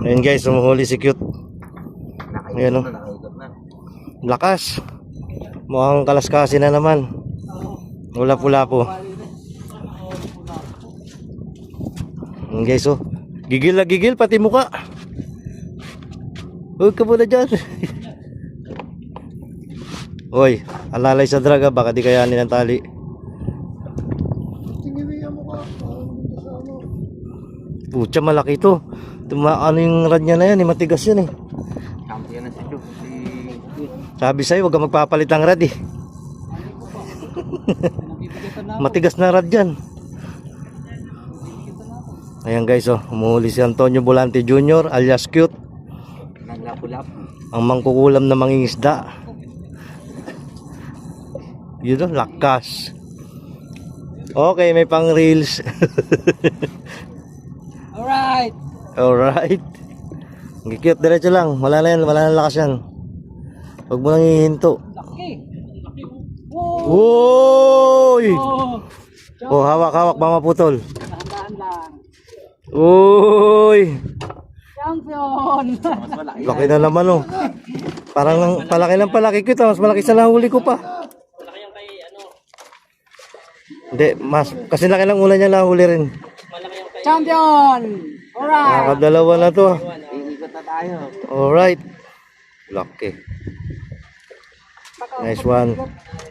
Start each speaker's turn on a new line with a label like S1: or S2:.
S1: Ayun guys, sumuhuli si Cute. Ayan o. Lakas. Mukhang kalaskasi na naman. Wala pula po. Ayan guys o. Gigil na gigil pati muka. Huwag ka muna dyan. Hoy, alalay sa draga, baka di kayanin ng tali. Pucha, malaki ito. Ano yung rad niya na yan, matigas yun eh. Sabi sa'yo, huwag ka magpapalit ng rad eh. Matigas na rad yan. Ayan guys, oh, umuhuli si Antonio Volante Jr. alias Cute. Ang mangkukulam na mangingisda. Yun o, lakas. Okay, may pang reels.
S2: Alright.
S1: Alright. Cute, diretso lang. Wala na yan, wala na lakas yan. Huwag mo nang hihinto.
S2: Laki.
S1: Uy! Oh, hawak-hawak, baka maputol.
S2: Dahan-dahan lang.
S1: Uy!
S2: Champion.
S1: Laki na naman oh. Parang palaki ng palaki ko ito. Mas malaki sa nahuli ko pa. Hindi, mas kasi laki ng una niya nahuli rin.
S2: Champion. Alright.
S1: Nakakadalawa na to.
S2: Iikot na tayo.
S1: Alright. Laki. Nice one.